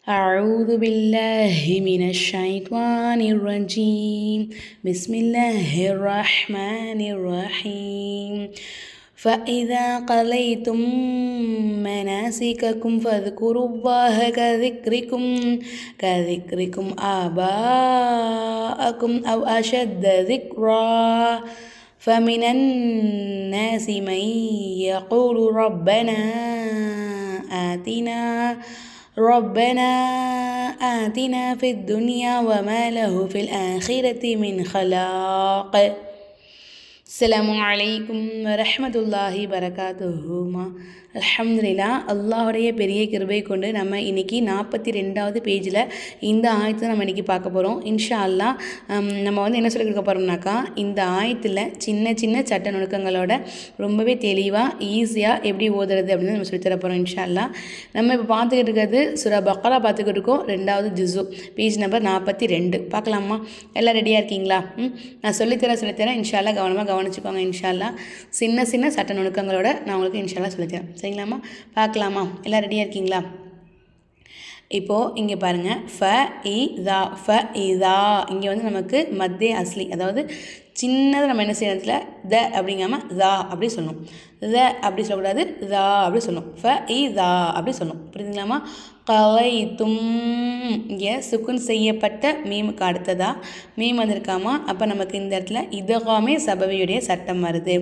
أعوذ بالله من الشيطان الرجيم بسم الله الرحمن الرحيم فإذا قضيتم مناسككم فاذكروا الله كذكركم آباءكم أو أشد ذكرا فمن الناس من يقول ربنا آتنا في الدنيا وما له في الآخرة من خلاق. السلام عليكم ورحمة الله وبركاته. அல்ஹம்துலில்லாஹ். அல்லாஹுடைய பெரிய கிருபை கொண்டு நம்ம இன்றைக்கி 42வது பேஜில் இந்த ஆயத்தை நம்ம இன்றைக்கி பார்க்க போகிறோம். இன்ஷா அல்லாஹ் நம்ம என்ன சொல்லிக் கொடுக்க போகிறோம்னாக்கா, இந்த ஆயத்தில் சின்ன சின்ன சட்ட நுணுக்கங்களோட ரொம்பவே தெளிவாக ஈஸியாக எப்படி ஓதுறது அப்படின்னு நம்ம சொல்லித்தர போகிறோம். இன்ஷா அல்லாஹ் நம்ம இப்போ பார்த்துக்கிட்டு இருக்கிறது சூரா பக்ரா பார்த்துக்கிட்டு இருக்கோம். 2வது ஜுஸு, பேஜ் நம்பர் 42. பார்க்கலாமா? எல்லாம் ரெடியாக இருக்கீங்களா? நான் சொல்லித்தரேன். இன்ஷா அல்லாஹ் கவனமாக கவனிச்சுக்கோங்க. இன்ஷா அல்லாஹ் சின்ன சின்ன சட்ட நுணுக்கங்களோட நான் உங்களுக்கு இன்ஷா அல்லாஹ் சொல்லித்தரேன். சரிங்களாம்மா? பார்க்கலாமா? எல்லாம் ரெடியாக இருக்கீங்களா? இப்போது இங்கே பாருங்கள், ஃப இதா இங்கே நமக்கு மத்தே அஸ்லி, அதாவது சின்னதாக நம்ம என்ன செய்யறதுல த அப்படிங்காமல் தா அப்படி சொல்லணும். த அப்படி சொல்லக்கூடாது, தா அப்படி சொல்லணும். இதா அப்படி சொல்லணும். புரியுதுங்களாம்மா? கலைத்தும் இங்கே சுக்குன் செய்யப்பட்ட மீமுக்கு அடுத்ததா மீம் வந்திருக்காமா. அப்போ நமக்கு இந்த இடத்துல இதகாமே சபவியுடைய சட்டம் வருது.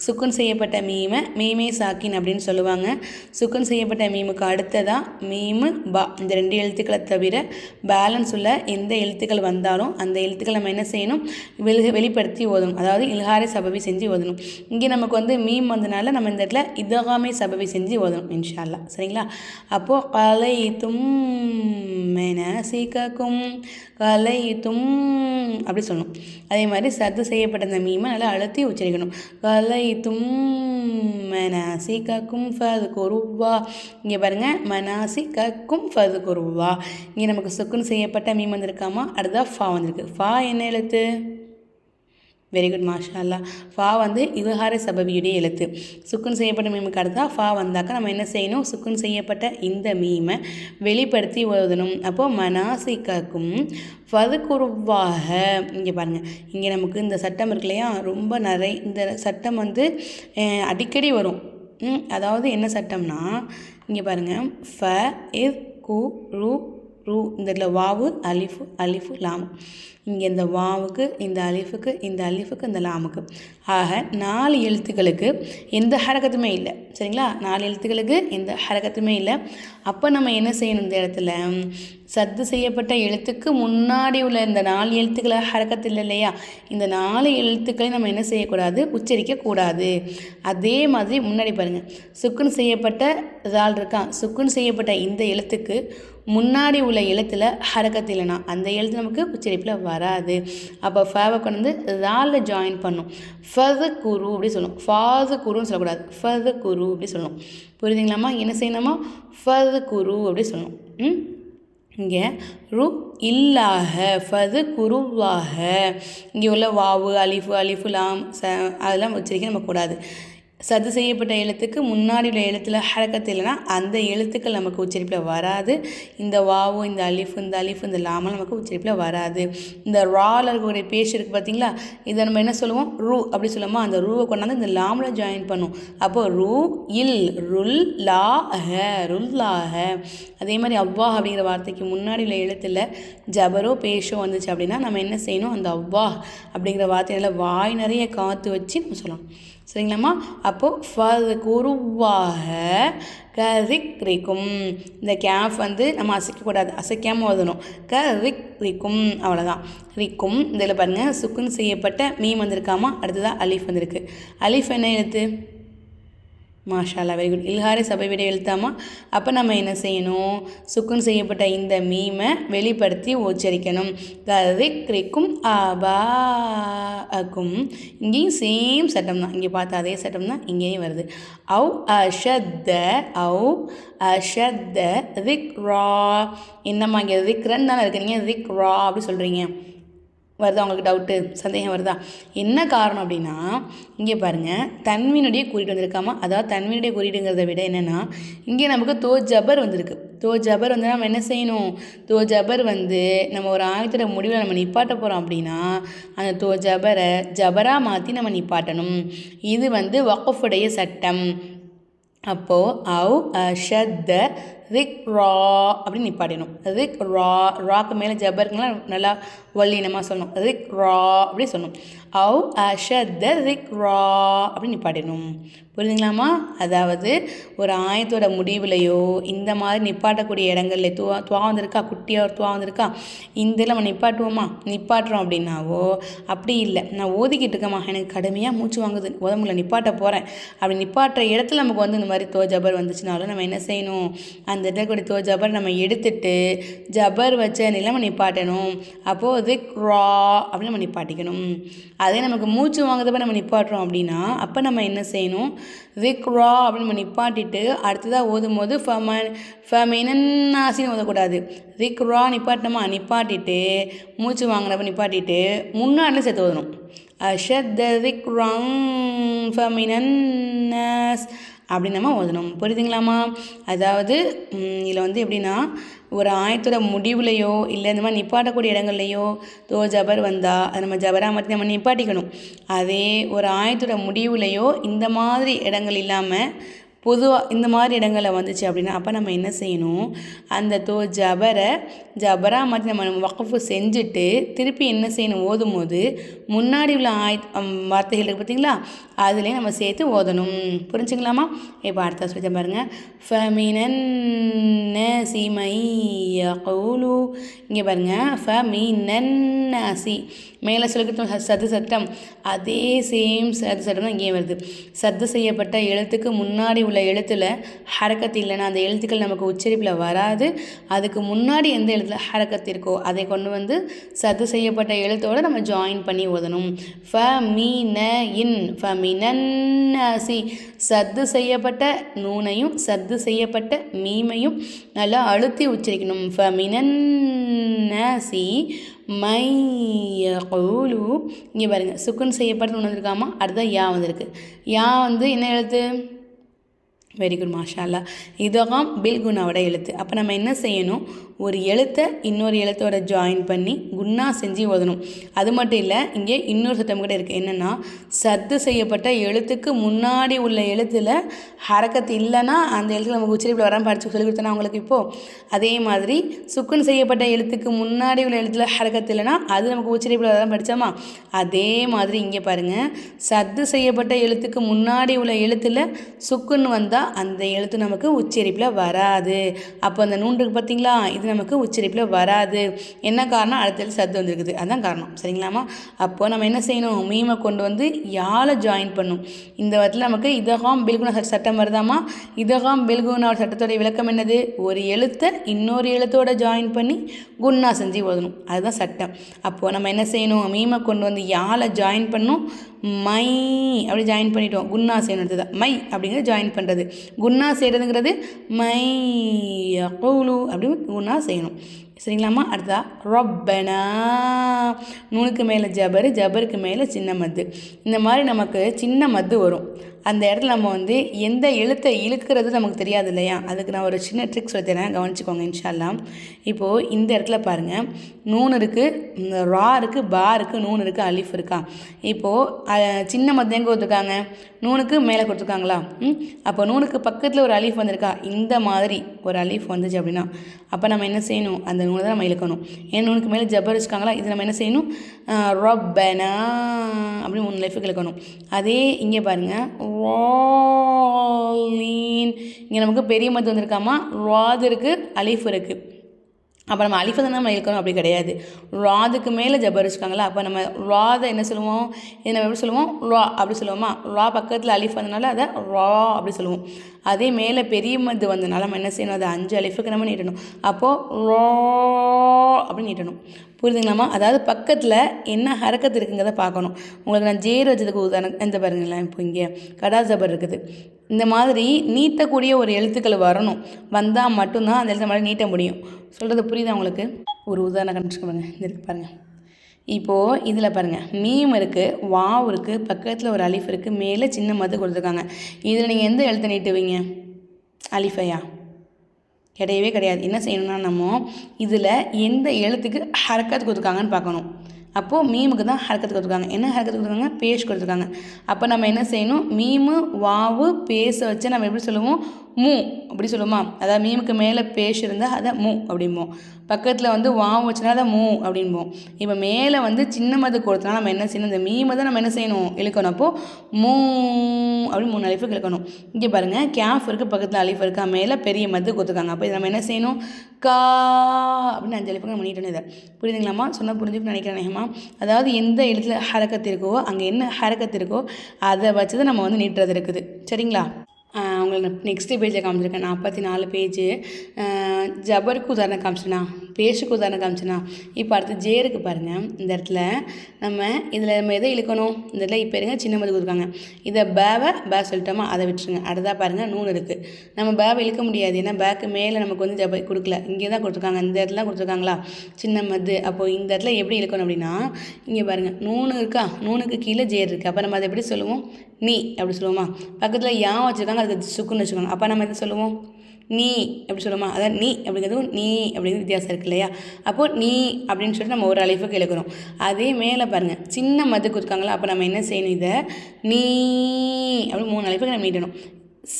சுக்குன் செய்யப்பட்ட மீமே சாக்கின் அப்படின்னு சொல்லுவாங்க. சுக்குன் செய்யப்பட்ட மீமுக்கு அடுத்ததா மீமு பா இந்த 2 எழுத்துக்களை தவிர பேலன்ஸ் உள்ள எந்த எழுத்துக்கள் வந்தாலும் அந்த எழுத்துக்கள் நம்ம என்ன செய்யணும், வெளிப்படுத்தி ஓதணும். அதாவது இல்ஹாரை சபவி செஞ்சு ஓதணும். இங்கே நமக்கு மீம் வந்தனால நம்ம இந்த இடத்துல இதகாமே சபவி செஞ்சு ஓதணும் இன்ஷா அல்லாஹ். சரிங்களா? அப்போது கலைத்தும் மனாசிகக்கும் அப்படி சொல்லணும். அதே மாதிரி சத்து செய்யப்பட்ட அந்த மீமை நல்லா அழுத்தி உச்சரிக்கணும். கலைத்தும் மனாசிகக்கும் ஃபதுகுருவா. இங்கே பாருங்கள், மனாசிகக்கும் ஃபதுகுருவா. இங்கே நமக்கு சுக்குன் செய்யப்பட்ட மீம் வந்திருக்காமா. அடுத்தா ஃபா வந்திருக்கு. ஃபா என்ன எழுத்து? வெரி குட், மாஷா அல்லா. ஃபா இல்ஹார சபவியுடைய எழுத்து. சுக்குன் செய்யப்பட்ட மீமுக்கு அடுத்தா ஃபா வந்தாக்கா நம்ம என்ன செய்யணும், சுக்குன் செய்யப்பட்ட இந்த மீமை வெளிப்படுத்தி ஓதணும். அப்போது மனாசிகக்கும் ஃபதுகுருவாக. இங்கே பாருங்கள், இங்கே நமக்கு இந்த சட்டம் இருக்கு இல்லையா, ரொம்ப இந்த சட்டம் அடிக்கடி வரும். அதாவது என்ன சட்டம்னா, இங்கே பாருங்கள், ஃப இஸ் கு ரு ரூ, இந்த இடத்துல வாவு அலிஃபு லாமு. இங்கே இந்த வாவுக்கு இந்த அலிஃபுக்கு இந்த லாமுக்கு ஆக 4 எழுத்துக்களுக்கு எந்த ஹரக்கத்துமே இல்லை. சரிங்களா? 4 எழுத்துக்களுக்கு எந்த ஹரக்கத்துமே இல்லை. அப்போ நம்ம என்ன செய்யணும், இந்த இடத்துல சத்து செய்யப்பட்ட எழுத்துக்கு முன்னாடி உள்ள இந்த 4 எழுத்துக்களை ஹரக்கத்து இல்லை இல்லையா, இந்த 4 எழுத்துக்களை நம்ம என்ன செய்யக்கூடாது, உச்சரிக்கக்கூடாது. அதே மாதிரி முன்னாடி பாருங்கள், சுக்குன் செய்யப்பட்ட தால் இருக்கான். சுக்குன் செய்யப்பட்ட இந்த எழுத்துக்கு முன்னாடி உள்ள எழுத்தில் ஹரக்கத்து இல்லைனா அந்த எழுத்து நமக்கு உச்சரிப்பில் வராது. அப்போ ஃபேவை கொண்டு தாலில் ஜாயின் பண்ணும். ஃபது குரு அப்படி சொல்லணும். ஃபாது குருன்னு சொல்லக்கூடாது, ஃபது குரு அப்படி சொல்லணும். புரியுதுங்களாம்மா? என்ன செய்யணுமா, ஃபது குரு அப்படி சொல்லணும். இங்கே ரு இல்லாக ஃபது குருவாக. இங்கே உள்ள வாவு அலிஃபு லாம் அதெல்லாம் உச்சரிக்க நம்ம கூடாது. சது செய்யப்பட்ட எழுத்துக்கு முன்னாடி உள்ள எழுத்தில் ஹரக்கத்து இல்லைனா அந்த எழுத்துக்கள் நமக்கு உச்சரிப்பில் வராது. இந்த வாவு இந்த அலிஃபு இந்த லாமல் நமக்கு உச்சரிப்பில் வராது. இந்த ராவில் இருக்கக்கூடிய பேஷ் இருக்குது பார்த்தீங்களா, இதை நம்ம என்ன சொல்லுவோம், ரூ அப்படி சொல்லுவோமா. அந்த ரூவை கொண்டாந்து இந்த லாமில் ஜாயின் பண்ணும். அப்போது ரூ இல் ருல் ருல்லாக. அதே மாதிரி அவ்வாஹ் அப்படிங்கிற வார்த்தைக்கு முன்னாடி உள்ள எழுத்தில் ஜபரோ பேஷோ வந்துச்சு அப்படின்னா நம்ம என்ன செய்யணும், அந்த அவ்வாஹ் அப்படிங்கிற வார்த்தையில வாய் நிறைய காற்று வச்சு நம்ம சொல்லணும். சரிங்களாம்மா? அப்போது ஃபதுகுருவாக கரிக்ரிக்கும். இந்த கேஃப் நம்ம அசைக்கக்கூடாது, அசைக்காமல் ஓதணும். கரிக்ரிக்கும், அவ்வளோதான். ரிக்கும் இதில் பாருங்கள், சுக்குன் செய்யப்பட்ட மீம் வந்திருக்காமா. அடுத்ததாக அலிஃப் வந்திருக்கு. அலிஃப் என்ன எழுத்து? மாஷா அல்லா, வெரி குட். இல்ஹாரி சபைவிட எழுத்தாமா. அப்போ நம்ம என்ன செய்யணும், சுக்குன் செய்யப்பட்ட இந்த மீமை வெளிப்படுத்தி உச்சரிக்கணும். கரிக்ரிக்கும் ஆபாக்கும். இங்கேயும் சேம் சட்டம் தான், இங்கே பார்த்தா அதே சட்டம் தான் இங்கேயும் வருது. அவு அஷத்த ரிக்ரா. என்னம்மா இங்கே ரிக்ரன் தானே இருக்கு, நீங்கள் ரிக்ரா அப்படி சொல்கிறீங்க. வருதா உங்களுக்கு டவுட்டு, சந்தேகம் வருதா? என்ன காரணம் அப்படின்னா, இங்கே பாருங்கள், தன்வீனுடைய குறியீடு வந்திருக்காமா. அதாவது தன்வீனுடைய குறியீடுங்கிறத விட என்னென்னா, இங்கே நமக்கு தோ ஜபர் வந்திருக்கு. தோ ஜபர் வந்து நம்ம என்ன செய்யணும், தோ ஜபர் வந்து நம்ம ஒரு ஆயத்தோட முடிவில் நம்ம நிப்பாட்ட போகிறோம் அப்படின்னா அந்த தோ ஜபரை ஜபராக மாற்றி நம்ம நிப்பாட்டணும். இது வந்து வக்ஃபுடைய சட்டம். அப்போது அவ் அஷத்த ரிக் ரா அப்படின்னு நிப்பாட்டணும். ரிக் ரா, ராக்கு மேலே ஜபருக்குலாம் நல்லா வல்லினமாக சொல்லணும். ரிக் ரா அப்படி சொல்லணும். அவ் அஷத்த ரிக் ரா அப்படின்னு நிப்பாட்டணும். புரியுதுங்களாமா? அதாவது ஒரு ஆயத்தோட முடிவுலையோ இந்த மாதிரி நிப்பாட்டக்கூடிய இடங்கள்ல துவா வந்திருக்கா, குட்டியாக ஒரு துவா வந்திருக்கா, இந்த நம்ம நிப்பாட்டுவோமா, நிப்பாட்டுறோம் அப்படின்னாவோ அப்படி இல்லை நான் ஓதிக்கிட்டு இருக்கேம்மா எனக்கு கடுமையாக மூச்சு வாங்குது உடம்புல நிப்பாட்ட போகிறேன் அப்படி நிப்பாட்டுற இடத்துல நமக்கு வந்து இந்த மாதிரி தோ ஜபர் வந்துச்சுனாலும் நம்ம என்ன செய்யணும், அந்த இடத்துல கூட தோ ஜபர் நம்ம எடுத்துட்டு ஜபர் வச்ச நிலைமை நிப்பாட்டணும். அப்போது ரிக் ரா அப்படின்னு நம்ம நிப்பாட்டிக்கணும். அதே நமக்கு மூச்சு வாங்குறப்ப நம்ம நிப்பாட்டுறோம் அப்படின்னா அப்போ நம்ம என்ன செய்யணும், ரிக் ரா அப்படின்னு நம்ம நிப்பாட்டிட்டு அடுத்ததாக ஓதும் போது ஃபமினன்னாசின்னு ஓதக்கூடாது. ரிக் ரா நிப்பாட்டினோமா, நிப்பாட்டிட்டு மூச்சு வாங்கினப்ப நிப்பாட்டிட்டு முன்னாடியில் சேர்த்து ஓதணும். அஷத்த ரிக் ராங் ஃபமினன்னாஸ் அப்படி நம்ம ஓதணும். புரியுதுங்களாமா? அதாவது இதில் வந்து எப்படின்னா ஒரு ஆயத்தோட முடிவுலையோ இல்லை இந்த மாதிரி நிப்பாட்டக்கூடிய இடங்கள்லையோ தோ ஜபர் வந்தால் அதை நம்ம ஜபராக மாற்றி நம்ம நிப்பாட்டிக்கணும். அதே ஒரு ஆயத்தோட முடிவுலையோ இந்த மாதிரி இடங்கள் இல்லாமல் பொதுவாக இந்த மாதிரி இடங்களில் வந்துச்சு அப்படின்னா அப்போ நம்ம என்ன செய்யணும், அந்த தோ ஜபராக மாற்றி நம்ம வக்ஃபு செஞ்சுட்டு திருப்பி என்ன செய்யணும், ஓதும் போது முன்னாடி உள்ள வார்த்தைகள் இருக்குது பார்த்தீங்களா, அதுலேயே நம்ம சேர்த்து ஓதணும். புரிஞ்சுங்களாமா? இப்போ அடுத்த சொல்லி பாருங்கள். ஃபமினன்னாசி மை யகூலு, இங்கே பாருங்கள் ஃபமினன்னாசி மேலே சொல்லிக்கிட்டோம் சத்து சட்டம், அதே சேம் சத்து சட்டம் தான் இங்கேயும் வருது. சத்து செய்யப்பட்ட எழுத்துக்கு முன்னாடி உள்ள எழுத்தில் ஹரக்கத்து இல்லைன்னா அந்த எழுத்துக்கள் நமக்கு உச்சரிப்பில் வராது. அதுக்கு முன்னாடி எந்த எழுத்தில் ஹரக்கத்து இருக்கோ அதை கொண்டு வந்து சத்து செய்யப்பட்ட எழுத்தோடு நம்ம ஜாயின் பண்ணி ஓதணும். ஃபமினன்னாசி சத்து செய்யப்பட்ட நூனையும் சத்து செய்யப்பட்ட மீமையும் நல்லா அழுத்தி உச்சரிக்கணும். ஃபமினன்னாசி மை யகூலு, இங்கே பாருங்கள் சுக்குன் செய்யப்பட்டு ஒன்று வந்திருக்காமா, அடுத்ததான் யா வந்திருக்கு. யா வந்து என்ன எழுத்து, வெரி குட் மாஷா அல்லா, இதுதான் பில்குனாவோட எழுத்து. அப்போ நம்ம என்ன செய்யணும், ஒரு எழுத்தை இன்னொரு எழுத்தோட ஜாயின் பண்ணி குன்னா செஞ்சு ஓதணும். அது மட்டும் இல்லை, இங்கே இன்னொரு சட்டம் கூட இருக்குது. என்னென்னா சத்து செய்யப்பட்ட எழுத்துக்கு முன்னாடி உள்ள எழுத்தில் ஹரக்கத்து இல்லைன்னா அந்த எழுத்துல நமக்கு உச்சரிப்பில் வராமல் படித்து சொல்லி கொடுத்தோன்னா அவங்களுக்கு இப்போது அதே மாதிரி சுக்குன் செய்யப்பட்ட எழுத்துக்கு முன்னாடி உள்ள எழுத்தில் ஹரக்கத்து இல்லைன்னா அது நமக்கு உச்சரிப்பில் வராமல் படித்தோமா, அதே மாதிரி இங்கே பாருங்கள் சத்து செய்யப்பட்ட எழுத்துக்கு முன்னாடி உள்ள எழுத்தில் சுக்குன்னு வந்தால் அந்த எழுத்து நமக்கு உச்சரிப்பில் வராது. அப்போ அந்த நூன்றுக்கு பார்த்தீங்களா, இது நமக்கு உச்சரிப்பில் வராது. என்ன காரணம், அடுத்த சத்து வந்துருக்குது, அதுதான் காரணம். சரிங்களாமா? அப்போது நம்ம என்ன செய்யணும், மீமை கொண்டு வந்து யாழை ஜாயின் பண்ணும். இந்த இடத்துல நமக்கு இதகாம் பில்குனா சட்டம் வருதாமா. இதகாம் பில்குனாவோட சட்டத்தோடைய விளக்கம் என்னது, ஒரு எழுத்தை இன்னொரு எழுத்தோட ஜாயின் பண்ணி குன்னா செஞ்சு ஓதணும், அதுதான் சட்டம். அப்போது நம்ம என்ன செய்யணும், மீமை கொண்டு வந்து யாழை ஜாயின் பண்ணணும். மை அப்படி ஜாயின் பண்ணிட்டோம், குன்னா செய்யணுன்றது தான் மை அப்படிங்கிறது ஜாயின் பண்ணுறது. குன்னா செய்கிறதுங்கிறது மை யகூலு அப்படின்னு குன்னா செய்யணும். சரிங்களாம்மா? அடுத்தா ரப்பனா, நூனுக்கு மேலே ஜபரு, ஜபருக்கு மேலே சின்ன மத்து. இந்த மாதிரி நமக்கு சின்ன மத்து வரும். அந்த இடத்துல நம்ம வந்து எந்த எழுத்தை இழுக்கிறது நமக்கு தெரியாது இல்லையா, அதுக்கு நான் ஒரு சின்ன ட்ரிக் சொல்லித்தரேன், கவனிச்சுக்கோங்க இன்ஷா அல்லா. இப்போது இந்த இடத்துல பாருங்கள், நூன் இருக்குது, ரா இருக்குது, பா இருக்குது, நூன் இருக்குது, அலிஃப் இருக்கா. இப்போது சின்ன மத்து எங்கே கொடுத்துருக்காங்க, நூனுக்கு மேலே கொடுத்துருக்காங்களா. அப்போ நூனுக்கு பக்கத்தில் ஒரு அலிஃப் வந்திருக்கா, இந்த மாதிரி ஒரு அலிஃப் வந்துச்சு அப்படின்னா அப்போ நம்ம என்ன செய்யணும், அந்த நூனை தான் நம்ம இழுக்கணும். ஏன் நூனுக்கு மேலே ஜபர் வச்சுக்காங்களா, இது நம்ம என்ன செய்யணும், ரப்பனா அப்படின்னு 3 லைஃபுக்கு இழுக்கணும். அதே இங்கே பாருங்கள் ராலீன், இங்கே நமக்கு பெரிய மத்து வந்திருக்காமா, ராது இருக்குது, அலிஃப் இருக்குது. அப்போ நம்ம அலிஃபை தான் நம்ம இழுக்கணும், அப்படி கிடையாது. ராதுக்கு மேலே ஜபர் வச்சுக்காங்களா, அப்போ நம்ம ராதை என்ன சொல்லுவோம், இதை நம்ம எப்படி சொல்லுவோம், ரா அப்படி சொல்லுவோமா. ரா பக்கத்தில் அலிஃப் வந்தனால அதை ரா அப்படி சொல்லுவோம். அதே மேலே பெரிய மத்து வந்தனால நம்ம என்ன செய்யணும், அதை 5 அலிஃபுக்கு நம்ம நீட்டணும். அப்போது ரா அப்படின்னு நீட்டணும். புரியுதுங்களாமா? அதாவது பக்கத்தில் என்ன ஹரக்கத்து இருக்குங்கிறத பார்க்கணும். உங்களுக்கு நான் ஜேர் வச்சதுக்கு உதாரணம் இந்த பாருங்களேன், இப்போ இங்கே கடா ஜபர் இருக்குது. இந்த மாதிரி நீட்டக்கூடிய ஒரு எழுத்துக்கள் வரணும், வந்தால் மட்டும்தான் அந்த எழுத்து மாதிரி நீட்ட முடியும். சொல்கிறது புரியுதா உங்களுக்கு? ஒரு உதாரணம் கண்டுபிடிச்சுக்கோங்க. இந்த இருக்குது பாருங்கள். இப்போது இதில் பாருங்கள், மீம் இருக்குது, வாவ் இருக்குது, பக்கத்தில் ஒரு அலிஃப் இருக்குது, மேலே சின்ன மத்து கொடுத்துருக்காங்க. இதில் நீங்கள் எந்த எழுத்தை நீட்டுவீங்க, அலிஃபையா? கிடையவே கிடையாது. என்ன செய்யணும்னா நம்ம இதில் எந்த எழுத்துக்கு ஹரக்கத் கொடுத்துருக்காங்கன்னு பார்க்கணும். அப்போது மீமுக்கு தான் ஹரக்கத்து கொடுத்துருக்காங்க. என்ன ஹரக்கத்து கொடுத்துருக்காங்க? பேஷ் கொடுத்துருக்காங்க. அப்போ நம்ம என்ன செய்யணும்? மீமு வாவு பேச வச்சு நம்ம எப்படி சொல்லுவோம்? மூ அப்படி சொல்லுவோமா? அதாவது மீமுக்கு மேலே பேஷ் இருந்தால் அதை மூ அப்படிம்போம். பக்கத்தில் வந்து வாவு வச்சுனா அதை மூ அப்படிம்போம். இப்போ மேலே வந்து சின்ன மது கொடுத்தனா நம்ம என்ன செய்யணும்? இந்த மீமை தான் நம்ம என்ன செய்யணும்? இழுக்கணும். அப்போது மூ அப்படி 3 அலிஃபுக்கு இழுக்கணும். இங்கே பாருங்கள், கேஃப் இருக்குது, பக்கத்தில் அலிஃப் இருக்கா, மேலே பெரிய மது கொடுத்துருக்காங்க. அப்போ நம்ம என்ன செய்யணும்? கா அப்படின்னு 5 அலிஃபுக்கு நம்ம பண்ணிட்டோம். இதை புரியுதுங்களாம்மா? சொன்னால் புரிஞ்சுன்னு நினைக்கிறேன் நேகமா. அதாவது எந்த எழுத்துல ஹரக்கத்து இருக்கோ அங்கே என்ன ஹரக்கத்து இருக்கோ அதை வச்சு தான் நம்ம வந்து நீட்டுறது இருக்குது. சரிங்களா? உங்களுக்கு நெக்ஸ்ட்டு பேஜில் காமிச்சிருக்கேன். 44 பேஜு. ஜபருக்கு உதாரணம் காமிச்சேனா, பேஷுக்கு உதாரணம் காமிச்சேனா. இப்போ அடுத்து ஜேருக்கு பாருங்கள். இந்த இடத்துல நம்ம எதை இழுக்கணும்? இந்த இடத்துல இப்போ இருங்க, சின்ன மது கொடுத்துருக்காங்க. இதை பே சொல்லிட்டோமா, அதை விட்டுருங்க. அடுத்ததாக பாருங்கள், நூன் இருக்குது. நம்ம பேவை இழுக்க முடியாது, ஏன்னா பேக்கு மேலே நமக்கு வந்து ஜப கொடுக்கல, இங்கே தான் கொடுத்துருக்காங்க. இந்த இடத்துல கொடுத்துருக்காங்களா சின்ன மது. அப்போது இந்த இடத்துல எப்படி இழுக்கணும் அப்படின்னா, இங்கே பாருங்கள், நூனு இருக்கா, நூனுக்கு கீழே ஜேர் இருக்குது. அப்போ நம்ம அதை எப்படி சொல்லுவோம்? நீ அப்படி சொல்லுவோமா? பக்கத்தில் யா வச்சுருக்காங்க, அதுக்கு சுக்குன்னு வச்சுக்கோங்க. அப்போ நம்ம எதை சொல்லுவோம்? நீ அப்படி சொல்லுவோமா? அதான் நீ அப்படிங்கிறதும் நீ அப்படிங்கிறது வித்தியாசம் இருக்குது இல்லையா? அப்போது நீ அப்படின்னு சொல்லிட்டு நம்ம ஒரு அலிஃபுக்கு இழுக்கிறோம். அதே மேலே பாருங்கள், சின்ன மது கொடுத்துருக்காங்களா, அப்போ நம்ம என்ன செய்யணும்? இதை நீ அப்படி 3 அலிஃபுக்கு நம்ம நீட்டணும்.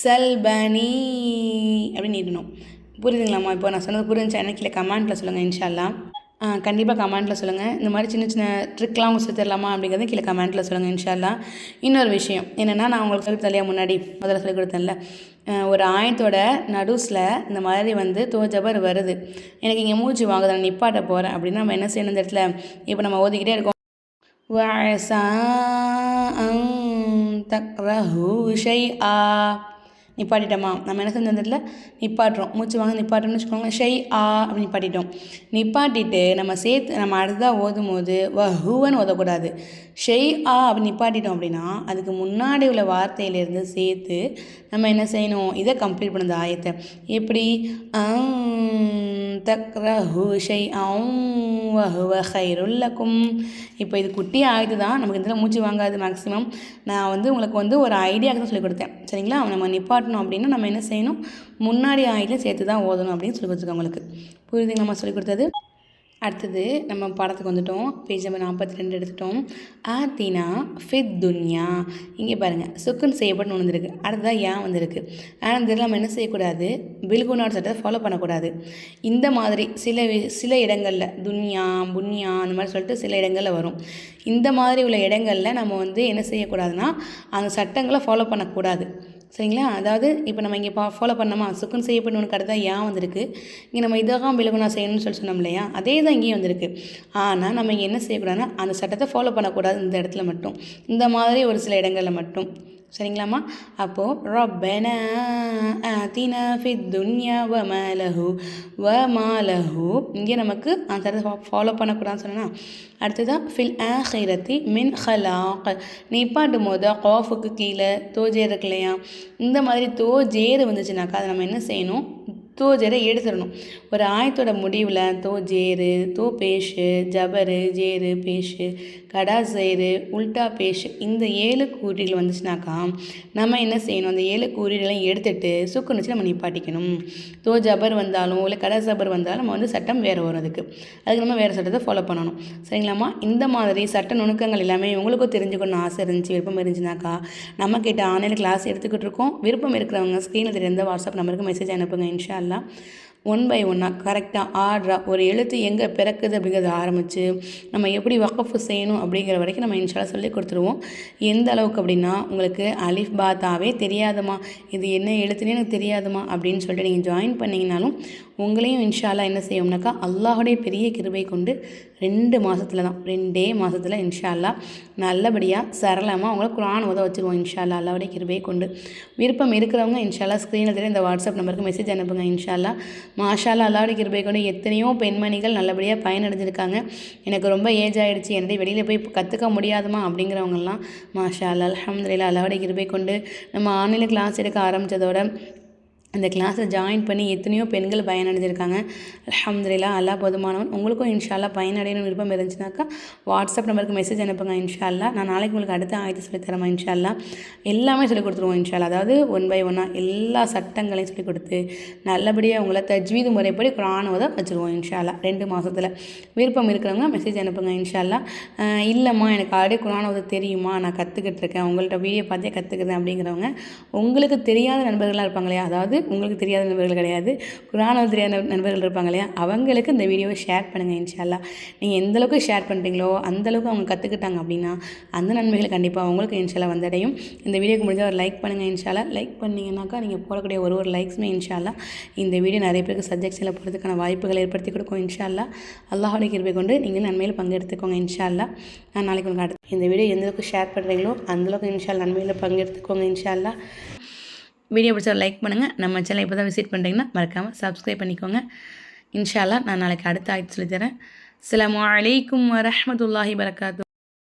சல்பனி அப்படி நீட்டணும். புரியுதுங்களாம்மா? இப்போ நான் சொன்னது புரிஞ்சா என்ன கீழே கமெண்ட்டில் சொல்லுங்கள் இன்ஷா அல்லாஹ். கண்டிப்பாக கமெண்ட்டில் சொல்லுங்கள். இந்த மாதிரி சின்ன சின்ன ட்ரிக்லாம் உங்களுக்கு சொல்லி தரலாமா அப்படிங்கிறத கீழே கமெண்ட்டில் சொல்லுங்கள் இன்ஷா அல்லாஹ். இன்னொரு விஷயம் என்னென்னா, நான் உங்களுக்கு சொல்லி தரலையா முன்னாடி முதல்ல சொல்லி கொடுத்தேன்ல, ஒரு ஆயத்தோட நடுஸில் இந்த மாதிரி வந்து தோஜபர் வருது, எனக்கு இங்கே மூச்சு வாங்குது, நான் நிப்பாட்ட போகிறேன் அப்படின்னா நம்ம என்ன செய்யணும்? இந்த இடத்துல இப்போ நம்ம ஓதிக்கிட்டே இருக்கோம். வஅஸா அன் தக்ரஹு ஷைஆ நிப்பாட்டிட்டோமா, நம்ம என்ன செஞ்சோம்? அந்த இடத்துல நிப்பாட்டுறோம், மூச்சு வாங்க நிப்பாட்டோம்னு வச்சுக்கோங்க. அப்படி நிப்பாட்டிட்டோம். நிப்பாட்டிட்டு நம்ம அடுத்ததாக ஓதும் போது வஹுவன்னு ஓதக்கூடாது, அப்படி நிப்பாட்டிட்டோம் அப்படின்னா அதுக்கு முன்னாடி உள்ள வார்த்தையிலேருந்து சேர்த்து நம்ம என்ன செய்யணும்? இதை கம்ப்ளீட் பண்ண இந்த ஆயத்தை. எப்படி? தக்ரஹு ஷைஅன் வஹுவ கைருல் லக்கும். இப்போ இது குட்டி ஆயத்து தான், நமக்கு இதில் மூச்சு வாங்காது மேக்ஸிமம். நான் வந்து உங்களுக்கு வந்து ஒரு ஐடியாவுக்கு தான் சொல்லிக் கொடுத்தேன். சரிங்களா? நம்ம நிப்பாட்டணும் அப்படின்னா நம்ம என்ன செய்யணும்? முன்னாடி ஆயத்தையும் சேர்த்து தான் ஓதணும் அப்படின்னு சொல்லி கொடுத்துருக்கோம் உங்களுக்கு. புரியுதுங்க நம்ம சொல்லிக் கொடுத்தது? அடுத்தது நம்ம பாடத்துக்கு வந்துட்டோம். பேஜ் நம்பர் 42 எடுத்துட்டோம். ஆத்தினா ஃபித் துன்யா. இங்கே பாருங்கள், சுக்குன் செய்யப்பட்டு வந்திருக்கு. அடுத்ததாக ஏன் வந்திருக்கு. ஆனால் இதில் நம்ம என்ன செய்யக்கூடாது? பில்குனாட் சட்டத்தை ஃபாலோ பண்ணக்கூடாது. இந்த மாதிரி சில இடங்களில் துன்யா புன்யா அந்த மாதிரி சொல்லிட்டு சில இடங்களில் வரும். இந்த மாதிரி உள்ள இடங்களில் நம்ம வந்து என்ன செய்யக்கூடாதுன்னா அந்த சட்டங்களை ஃபாலோ பண்ணக்கூடாது. சரிங்களா? அதாவது இப்போ நம்ம இங்கே ஃபாலோ பண்ணோமா, சுக்குன் செய்யப்பட்டு ஒன்று கடத்தான் ஏன் வந்திருக்கு. இங்கே நம்ம இதகம் விலகுனா செய்யணும்னு சொல்லி சொன்னோம் இல்லையா, அதே தான் இங்கேயும் வந்திருக்கு. ஆனால் நம்ம இங்கே என்ன செய்யக்கூடாதுன்னா அந்த சட்டத்தை ஃபாலோ பண்ணக்கூடாது இந்த இடத்துல மட்டும், இந்த மாதிரி ஒரு சில இடங்களில் மட்டும். சரிங்களாம்மா? அப்போது ரப்பனா ஆத்தினா ஃபித் துன்யா வமா லஹு இங்கே நமக்கு அந்த சட்டத்தை ஃபாலோ பண்ணக்கூடாதுன்னு சொன்னால், அடுத்ததான் ஃபில் ஆஹிரத்தி மின் ஹலாக். நிப்பாட்டும் போது காஃபுக்கு கீழே தோஜேர் இருக்கு இல்லையா, இந்த மாதிரி தோஜேர் வந்துச்சுனாக்கா அதை நம்ம என்ன செய்யணும்? தோஜேரை எடுத்துடணும். ஒரு ஆயத்தோட முடிவில் தோஜேரு, தோ பேஷு, ஜபரு, ஜேரு, பேஷு, கடா சேரு, உல்டா பேஷு, இந்த 7 கூறிகள் வந்துச்சுனாக்கா நம்ம என்ன செய்யணும்? அந்த 7 கூறிகளையும் எடுத்துகிட்டு சுக்குன்னு வச்சு நம்ம நிப்பாட்டிக்கணும். தோ ஜபர் வந்தாலும் இல்லை கடா ஜபர் வந்தாலும் நம்ம வந்து சட்டம் வேறு வரும். அதுக்கு நம்ம வேறு சட்டத்தை ஃபாலோ பண்ணணும். சரிங்களாம்மா? இந்த மாதிரி சட்ட நுணுக்கங்கள் எல்லாமே உங்களுக்கும் தெரிஞ்சுக்கணும்னு ஆசை இருந்துச்சு, விருப்பம் இருந்துச்சுனாக்கா நம்ம கிட்ட ஆன்லைனில் கிளாஸ் எடுத்துக்கிட்டு இருக்கோம். விருப்பம் இருக்கிறவங்க ஸ்க்ரீனில் தெரிந்த வாட்ஸ்அப் நம்பருக்கு மெசேஜ் அனுப்புங்க இன்ஷா அல்லாஹ். 1 by 1 கரெக்டாக ஆர்டராக ஒரு எழுத்து எங்கே பிறக்குது அப்படிங்கிறத ஆரம்பித்து நம்ம எப்படி வக்ஃபு செய்யணும் அப்படிங்கிற வரைக்கும் நம்ம இன்ஷால்லா சொல்லி கொடுத்துருவோம். எந்த அளவுக்கு அப்படின்னா, உங்களுக்கு அலிஃப் பாத்தாவே தெரியாதுமா, இது என்ன எழுத்துனே எனக்கு தெரியாதுமா அப்படின்னு சொல்லிட்டு நீங்கள் ஜாயின் பண்ணிங்கனாலும் உங்களையும் இன்ஷால்லா என்ன செய்வோம்னாக்கா அல்லாஹுடைய பெரிய கிருபை கொண்டு 2 மாதத்தில் இன்ஷால்லா நல்லபடியாக சரளமாக உங்களை குர்ஆன் ஓத வச்சுருவோம் இன்ஷால்லா அல்லாஹுடைய கிருபை கொண்டு. விருப்பம் இருக்கிறவங்க இன்ஷால்லா ஸ்க்ரீனில் தெரியும் இந்த வாட்ஸ்அப் நம்பருக்கு மெசேஜ் அனுப்புங்க இன்ஷால்லா. மாஷால்லா அல்லாஹுடைய கிருபை கொண்டு எத்தனையோ பெண்மணிகள் நல்லபடியாக பயனடைஞ்சிருக்காங்க. எனக்கு ரொம்ப ஏஜ் ஆகிடுச்சு, என்னுடைய வெளியில் போய் கற்றுக்க முடியாதுமா அப்படிங்கிறவங்கலாம் மாஷால்லா அல்ஹம்துலில்லாஹ் அல்லாஹுடைய கிருபை கொண்டு நம்ம ஆன்லைனில் கிளாஸ் எடுக்க ஆரம்பித்ததோட அந்த கிளாஸில் ஜாயின் பண்ணி எத்தனையோ பெண்கள் பயனடைஞ்சிருக்காங்க. அல்ஹம்துலில்லாஹ், அல்லாஹ் போதுமானவன். உங்களுக்கும் இன்ஷா அல்லாஹ் பயனடையணும் விருப்பம் இருந்துச்சுனாக்கா வாட்ஸ்அப் நம்பருக்கு மெசேஜ் அனுப்புங்க இன்ஷா அல்லாஹ். நான் நாளைக்கு உங்களுக்கு அடுத்த ஆயத்தை சொல்லித்தரேன் இன்ஷா அல்லாஹ். எல்லாமே சொல்லிக் கொடுத்துருவோம் இன்ஷா அல்லாஹ். அதாவது 1 by 1 எல்லா சட்டங்களையும் சொல்லிக் கொடுத்து நல்லபடியாக உங்களை தஜ்வீது முறைப்படி குர்ஆன் ஓத வச்சுருவோம் இன்ஷா அல்லாஹ் 2 மாதத்தில். விருப்பம் இருக்கிறவங்க மெசேஜ் அனுப்புங்க இன்ஷா அல்லாஹ். இல்லைம்மா எனக்கு ஆல்ரெடி குர்ஆன் ஓத தெரியுமா, நான் கற்றுக்கிட்டு இருக்கேன், உங்கள்கிட்ட வீடியோ பார்த்தே கற்றுக்கிறேன் அப்படிங்கிறவங்க, உங்களுக்கு தெரியாத நண்பர்களாக இருப்பாங்க இல்லையா, அதாவது உங்களுக்கு தெரியாத நண்பர்கள் கிடையாது, குர்ஆன் ஓத தெரியாத நண்பர்கள் இருப்பாங்க இல்லையா, அவங்களுக்கு இந்த வீடியோவை ஷேர் பண்ணுங்கள் இன்ஷா அல்லாஹ். நீங்கள் எந்தளவுக்கு ஷேர் பண்ணுறீங்களோ அந்தளவுக்கு அவங்க கற்றுக்கிட்டாங்க அப்படின்னா அந்த நன்மைகள் கண்டிப்பாக உங்களுக்கு இன்ஷா அல்லாஹ் வந்தடையும். இந்த வீடியோக்கு முடிஞ்சால் ஒரு லைக் பண்ணுங்கள் இன்ஷா அல்லாஹ். லைக் பண்ணிங்கனாக்கா நீங்கள் போடக்கூடிய ஒரு லைக்ஸுமே இன்ஷா அல்லாஹ் இந்த வீடியோ நிறைய பேருக்கு சஜெக்ஷனில் போகிறதுக்கான வாய்ப்புகளை ஏற்படுத்தி கொடுக்கும் இன்ஷா அல்லாஹ். அல்லாஹ்வுடைய கிருபை கொண்டு நீங்கள் நன்மையில் பங்கெடுத்துக்கோங்க இன்ஷா அல்லாஹ். நான் நாளைக்கு உங்களுக்கு அடுத்து இந்த வீடியோ எந்தளவுக்கு ஷேர் பண்ணுறீங்களோ அந்தளவுக்கு இன்ஷா அல்லாஹ் நன்மையில் பங்கெடுத்துக்கோங்க இன்ஷா அல்லாஹ். வீடியோ பிடிச்சா லைக் பண்ணுங்கள். நம்ம சேனல் இப்போ தான் விசிட் பண்ணுறீங்கன்னா மறக்காமல் சப்ஸ்கிரைப் பண்ணிக்கோங்க இன்ஷா அல்லாஹ். நான் நாளைக்கு அடுத்த ஆயத்து சொல்லித்தரேன். அஸ்ஸலாமு அலைக்கும் வரஹ்மத்துல்லாஹி வபரகாத்துஹு.